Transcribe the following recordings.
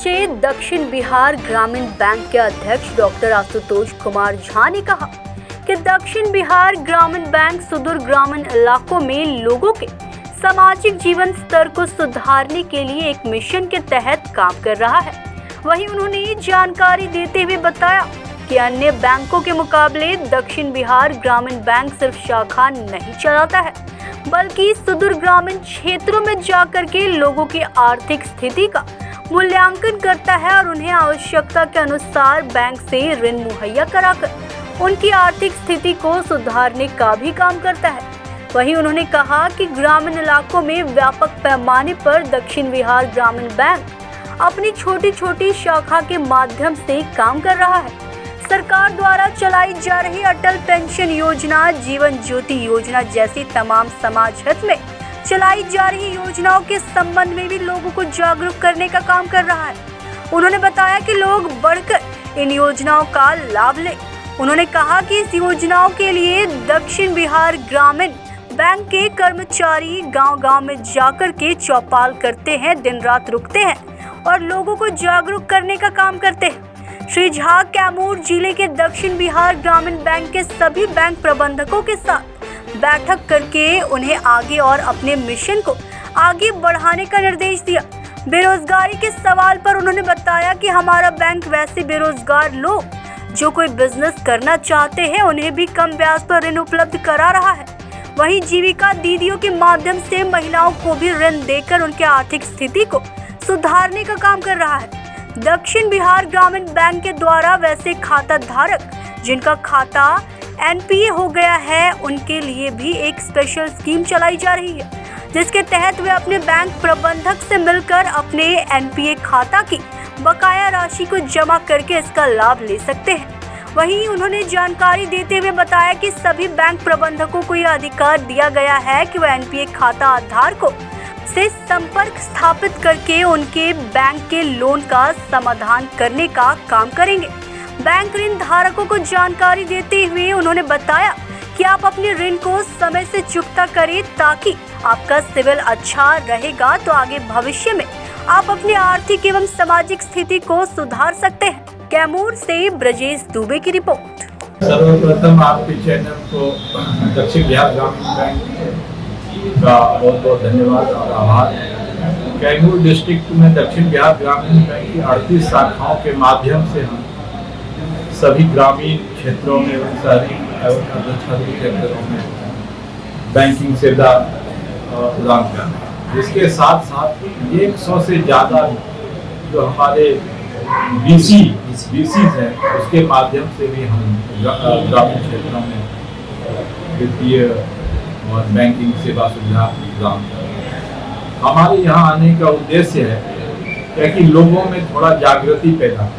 पहुंचे दक्षिण बिहार ग्रामीण बैंक के अध्यक्ष डॉक्टर आशुतोष कुमार झा ने कहा कि दक्षिण बिहार ग्रामीण बैंक सुदूर ग्रामीण इलाकों में लोगों के सामाजिक जीवन स्तर को सुधारने के लिए एक मिशन के तहत काम कर रहा है। वहीं उन्होंने जानकारी देते हुए बताया कि अन्य बैंकों के मुकाबले दक्षिण बिहार ग्रामीण बैंक सिर्फ शाखा नहीं चलाता है, बल्कि सुदूर ग्रामीण क्षेत्रों में जाकर के लोगों की आर्थिक स्थिति का मूल्यांकन करता है और उन्हें आवश्यकता के अनुसार बैंक से ऋण मुहैया कराकर उनकी आर्थिक स्थिति को सुधारने का भी काम करता है। वहीं उन्होंने कहा कि ग्रामीण इलाकों में व्यापक पैमाने पर दक्षिण बिहार ग्रामीण बैंक अपनी छोटी छोटी शाखा के माध्यम से काम कर रहा है। सरकार द्वारा चलाई जा रही अटल पेंशन योजना, जीवन ज्योति योजना जैसी तमाम समाज हित में चलाई जा रही योजनाओं के संबंध में भी लोगों को जागरूक करने का काम कर रहा है। उन्होंने बताया कि लोग बढ़कर इन योजनाओं का लाभ लें। उन्होंने कहा कि इस योजनाओं के लिए दक्षिण बिहार ग्रामीण बैंक के कर्मचारी गांव-गांव में जाकर के चौपाल करते हैं, दिन रात रुकते हैं और लोगों को जागरूक करने का काम करते हैं। श्री झा कैमूर जिले के दक्षिण बिहार ग्रामीण बैंक के सभी बैंक प्रबंधकों के साथ बैठक करके उन्हें आगे और अपने मिशन को आगे बढ़ाने का निर्देश दिया। बेरोजगारी के सवाल पर उन्होंने बताया कि हमारा बैंक वैसे बेरोजगार लोग जो कोई बिजनेस करना चाहते हैं उन्हें भी कम ब्याज पर ऋण उपलब्ध करा रहा है। वहीं जीविका दीदियों के माध्यम से महिलाओं को भी ऋण देकर उनकी आर्थिक स्थिति को सुधारने का काम कर रहा है। दक्षिण बिहार ग्रामीण बैंक के द्वारा वैसे खाता धारक जिनका खाता एनपीए हो गया है उनके लिए भी एक स्पेशल स्कीम चलाई जा रही है, जिसके तहत वे अपने बैंक प्रबंधक से मिलकर अपने एनपीए खाता की बकाया राशि को जमा करके इसका लाभ ले सकते हैं। वहीं उन्होंने जानकारी देते हुए बताया कि सभी बैंक प्रबंधकों को यह अधिकार दिया गया है कि वह एनपीए खाता धारकों से संपर्क स्थापित करके उनके बैंक के लोन का समाधान करने का काम करेंगे। बैंक ऋण धारकों को जानकारी देते हुए उन्होंने बताया कि आप अपने ऋण को समय से चुकता करें ताकि आपका सिविल अच्छा रहेगा तो आगे भविष्य में आप अपनी आर्थिक एवं सामाजिक स्थिति को सुधार सकते हैं। कैमूर से ब्रजेश दुबे की रिपोर्ट। सर्वप्रथम आपके चैनल को दक्षिण बिहार ग्रामीण बैंक का बहुत बहुत धन्यवाद और आभार। कैमूर डिस्ट्रिक्ट में दक्षिण बिहार ग्रामीण बैंक की 38 शाखाओं के माध्यम से हम सभी ग्रामीण क्षेत्रों में एवं शहरी एवं अर्धशहरी क्षेत्रों में बैंकिंग सेवा प्रदान कर रहे हैं। इसके साथ साथ 100 से ज़्यादा जो हमारे बीसी हैं उसके माध्यम से भी हम ग्रामीण क्षेत्रों में वित्तीय और बैंकिंग सेवा सुविधा प्रदान कर रहे हैं। हमारे यहाँ आने का उद्देश्य है कि लोगों में थोड़ा जागृति पैदा।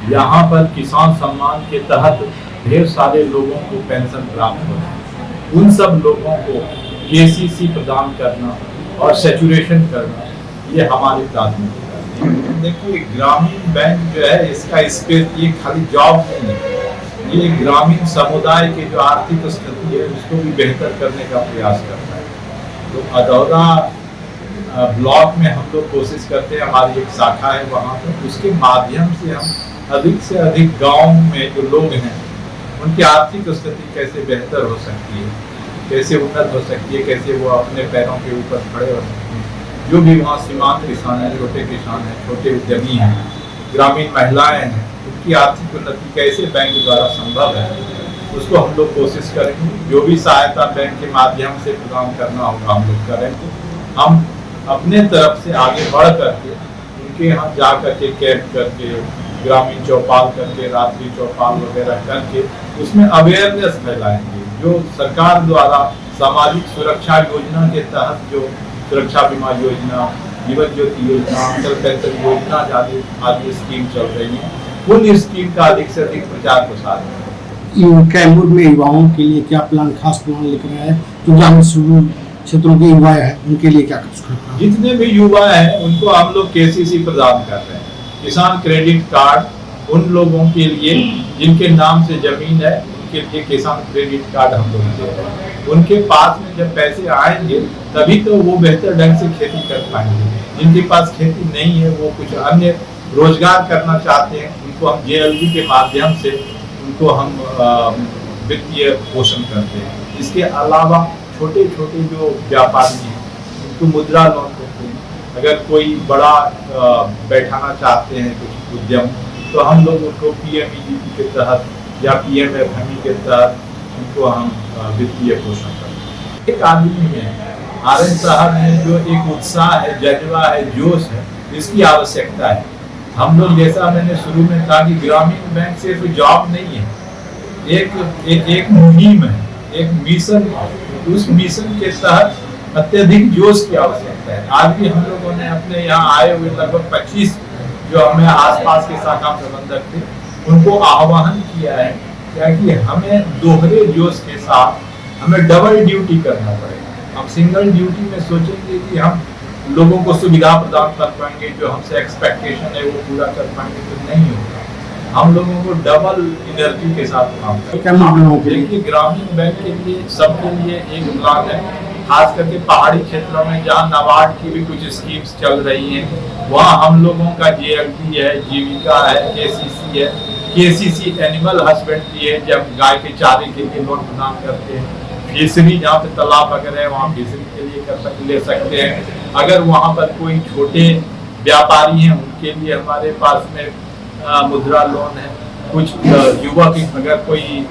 यहाँ पर किसान सम्मान के तहत ढेर सारे लोगों को पेंशन प्राप्त हो रहा है। उन सब लोगों को केसीसी प्रदान करना और सैचुरेशन करना ये हमारी प्राथमिकता है। देखिए ग्रामीण बैंक जो है इसका स्पेस ये खाली जॉब नहीं है, ये ग्रामीण समुदाय के जो आर्थिक स्थिति है उसको भी बेहतर करने का प्रयास करता है। तो अदौरा ब्लॉक में हम लोग कोशिश करते हैं, हमारी एक शाखा है वहाँ पर, उसके माध्यम से हम अधिक से अधिक गांव में जो लोग हैं उनकी आर्थिक स्थिति कैसे बेहतर हो सकती है, कैसे उन्नत हो सकती है, कैसे वो अपने पैरों के ऊपर खड़े हो सकते हैं। जो भी वहाँ सीमांत किसान हैं, छोटे किसान हैं, छोटे उद्यमी हैं, ग्रामीण महिलाएं हैं, उनकी आर्थिक उन्नति कैसे बैंक द्वारा संभव है उसको हम लोग कोशिश करेंगे। जो भी सहायता बैंक के माध्यम से प्रदान करना होगा हम लोग करेंगे। हम अपने तरफ से आगे बढ़ करके उनके यहाँ जा करके कैंप करके, ग्रामीण चौपाल करके, रात्रि चौपाल वगैरह करके उसमें अवेयरनेस फैलाएंगे। जो सरकार द्वारा सामाजिक सुरक्षा योजना के तहत जो सुरक्षा बीमा योजना, जीवन ज्योति योजना, अटल पेंशन योजना आदि स्कीम चल रही है, उन स्कीम का अधिक से अधिक प्रचार प्रसार है। कैमूर में युवाओं के लिए क्या प्लान, खास प्लान लेकर आए हैं? जो ग्रामीण क्षेत्रों के युवा है उनके लिए क्या कर? जितने भी युवा हैं उनको हम लोग केसीसी प्रदान कर रहे हैं। किसान क्रेडिट कार्ड उन लोगों के लिए जिनके नाम से जमीन है उनके लिए किसान क्रेडिट कार्ड हम लोग दे रहे हैं। उनके पास में जब पैसे आएंगे तभी तो वो बेहतर ढंग से खेती कर पाएंगे। जिनके पास खेती नहीं है वो कुछ अन्य रोजगार करना चाहते हैं, उनको हम JLG के माध्यम से उनको हम वित्तीय पोषण करते हैं। इसके अलावा छोटे छोटे जो व्यापारी हैं उनको मुद्रा लोन देते हैं। अगर कोई बड़ा बैठाना चाहते हैं कुछ उद्यम, तो हम लोग उनको PMEGP के तहत या PMFME के तहत उनको हम वित्तीय पोषण करते हैं। एक आदमी में RN साहब में जो एक उत्साह है, जज्बा है, जोश है, इसकी आवश्यकता है। हम लोग जैसा मैंने शुरू में कहा कि ग्रामीण बैंक सिर्फ जॉब नहीं है, एक मुहिम है, एक मिशन है। उस मिशन के तहत अत्यधिक जोश की आवश्यकता है। आज भी हम लोगों ने अपने यहाँ आए हुए लगभग 25 जो हमें आसपास के शाखा प्रबंधक थे उनको आह्वान किया है कि हमें दोहरे जोश के साथ हमें डबल ड्यूटी करना पड़ेगा। हम सिंगल ड्यूटी में सोचेंगे कि हम लोगों को सुविधा प्रदान कर पाएंगे, जो हमसे एक्सपेक्टेशन है वो पूरा कर पाएंगे, तो नहीं होगा। हम लोगों को डबल एनर्जी के साथ काम करना। देखिए ग्रामीण बैंक के लिए सबके लिए एक प्लान है, खास करके पहाड़ी क्षेत्रों में जहाँ नाबार्ड की भी कुछ स्कीम्स चल रही हैं, वहाँ हम लोगों का JLG है, जीविका है, KCC है। KCC एनिमल हस्बेंड्री है, जब गाय के चारे के लिए लोन प्रदान करते हैं। फिशरी जहाँ पे तालाब वगैरह है वहाँ फिशरी के लिए ले सकते हैं। अगर वहाँ पर कोई छोटे व्यापारी हैं उनके लिए हमारे पास में मुद्रा लोन है। कुछ युवक अगर कोई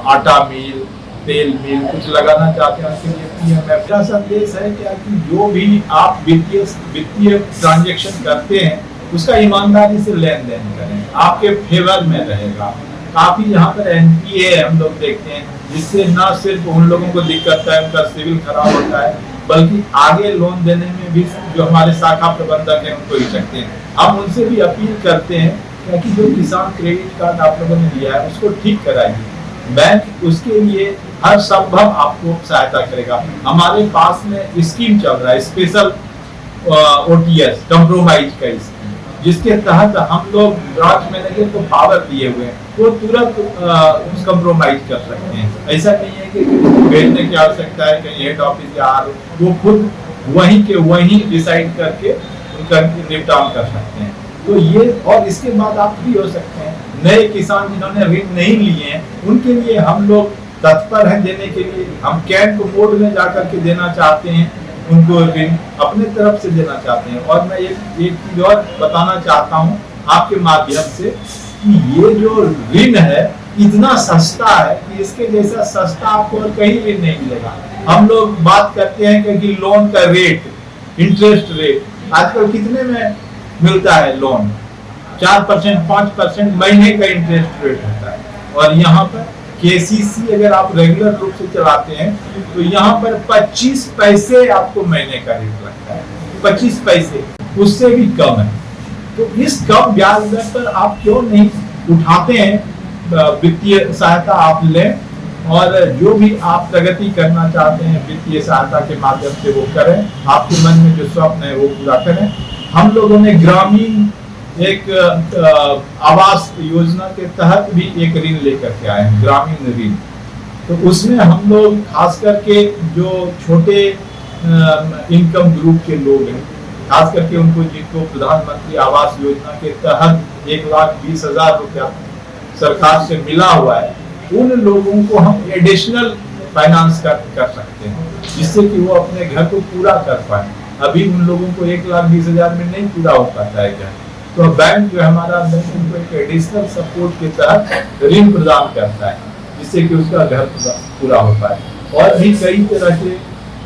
आटा मिल, तेल मिल कुछ लगाना चाहते हैं उनके लिए PMF का संदेश है क्या कि जो भी आप वित्तीय ट्रांजैक्शन करते हैं उसका ईमानदारी से लेन देन करें, आपके फेवर में रहेगा। काफी यहाँ पर NPA हम लोग देखते हैं, जिससे न सिर्फ उन लोगों को दिक्कत है, उनका सिविल खराब होता है, बल्कि आगे लोन देने में भी जो हमारे शाखा प्रबंधक हैं उनको हिचकते हैं। हम उनसे भी अपील करते हैं कि जो किसान क्रेडिट कार्ड आप लोगों ने लिया है उसको ठीक कराइए। बैंक उसके लिए हर संभव आपको सहायता करेगा। हमारे पास में स्कीम चल रहा है स्पेशल OTS कंप्रोमाइज का स्कीम, जिसके तहत हम लोग ब्रांच मैनेजर को पावर दिए हुए हैं, वो तुरंत कंप्रोमाइज कर सकते हैं। ऐसा नहीं है कि भेजने की आवश्यकता है कहीं हेड ऑफिस या वो खुद वहीं के वहीं डिसाइड करके उनका निपटान कर सकते हैं। तो ये और इसके बाद आप फ्री हो सकते हैं। नए किसान जिन्होंने ऋण नहीं लिए हैं उनके लिए हम लोग तत्पर हैं देने के लिए। हम कैंप मोड में जाकर के देना चाहते हैं, उनको ऋण अपने तरफ से देना चाहते हैं। और मैं एक चीज और बताना चाहता हूँ आपके माध्यम से कि ये जो ऋण है इतना सस्ता है कि इसके जैसा सस्ता आपको और कहीं ऋण नहीं मिलेगा। हम लोग बात करते हैं कि लोन का रेट, इंटरेस्ट रेट आजकल कितने में मिलता है लोन? 4% 5% महीने का इंटरेस्ट रेट होता है। और यहाँ पर KCC अगर आप रेगुलर रूप से चलाते हैं तो यहाँ पर 25 पैसे आपको महीने का रेट लगता है, 25 पैसे, उससे भी कम है। तो इस कम ब्याज दर पर आप क्यों नहीं उठाते हैं वित्तीय सहायता आप लें, और जो भी आप प्रगति करना चाहते हैं वित्तीय सहायता के माध्यम से वो करें। आपके मन में जो स्वप्न है वो पूरा करें। हम लोगों ने ग्रामीण एक आवास योजना के तहत भी एक ऋण लेकर के आए हैं, ग्रामीण ऋण। तो उसमें हम लोग खास करके जो छोटे इनकम ग्रुप के लोग हैं, खास करके उनको जिनको प्रधानमंत्री आवास योजना के तहत 1,20,000 रुपया सरकार से मिला हुआ है, उन लोगों को हम एडिशनल फाइनेंस कर सकते हैं, जिससे कि वो अपने घर को पूरा कर पाए। अभी उन लोगों को 1,20,000 में नहीं पूरा हो पाता है क्या, तो बैंक जो हमारा बैंक उनको एक एडिशनल सपोर्ट के तहत ऋण प्रदान करता है, जिससे कि उसका घर पूरा हो पाए। और भी कई तरह के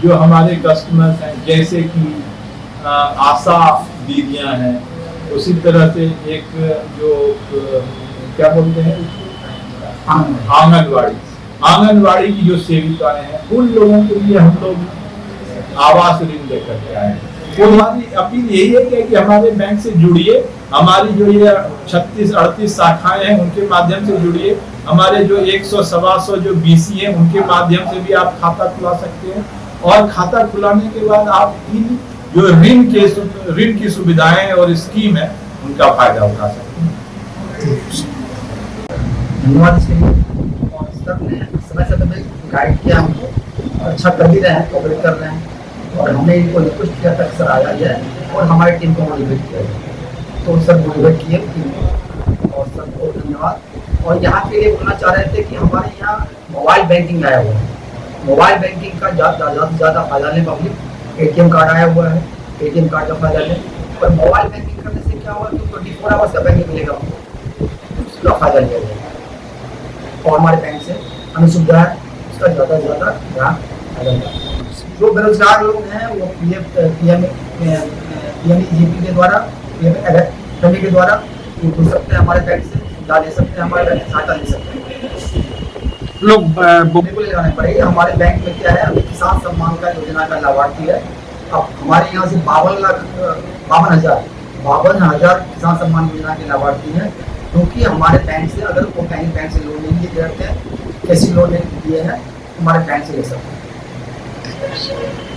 जो हमारे कस्टमर्स हैं, जैसे कि आशा दीदियां हैं, उसी तरह से एक जो क्या बोलते हैं आंगनवाड़ी की जो सेविकाएं हैं, उन लोगों के लिए हम लोग आवास ऋण देकर के आए हैं। तो हमारी अपील यही है कि हमारे बैंक से जुड़िए। हमारी जो ये 36-38 शाखाएं हैं उनके माध्यम से जुड़िए। हमारे जो 100-125 जो BC हैं उनके माध्यम से भी आप खाता खुला सकते हैं। और खाता खुलाने के बाद आप इन जो ऋण की सुविधाएं और स्कीम है उनका फायदा उठा सकते हैं। धन्यवाद। समय समय में गाइड किया हमको, अच्छा कर भी रहे हैं, कोऑपरेट कर रहे हैं और हमने इनको रिक्वेस्ट किया तक सर आया जाए और हमारी टीम को मोटिवेट किया जाए, तो सर मोटिवेट किए और सर बहुत धन्यवाद। और यहाँ के लिए बोलना चाह रहे थे कि हमारे यहाँ मोबाइल बैंकिंग आया हुआ है, मोबाइल बैंकिंग का ज़्यादा से ज़्यादा फायदा लें पब्लिक। ATM कार्ड आया हुआ है, ATM कार्ड का फायदा लें और मोबाइल बैंकिंग करने से क्या होगा कि 24 आवर्स का बैंकिंग मिलेगा, उसका फायदा लिया जाएगा और हमारे बैंक से हमें सुविधा है, उसका ज़्यादा से ज़्यादा ध्यान रखें। जो बेरोजगार लोग हैं वो PMEGP के द्वारा, PMFME के द्वारा जुड़ सकते हैं हमारे बैंक से, सुविधा ले सकते हैं, हमारे बैंक से सहायता ले सकते हैं। लोग बिल्कुल लगाने पड़ेगी। हमारे बैंक में क्या है, अभी किसान सम्मान का योजना का लाभार्थी है। अब हमारे यहाँ से 52,000 किसान सम्मान योजना के लाभार्थी हैं, क्योंकि हमारे बैंक से अगर वो कहीं बैंक से लोन नहीं लिए रहते हैं, कैसी लोन लिए हैं हमारे बैंक से ले सकते हैं।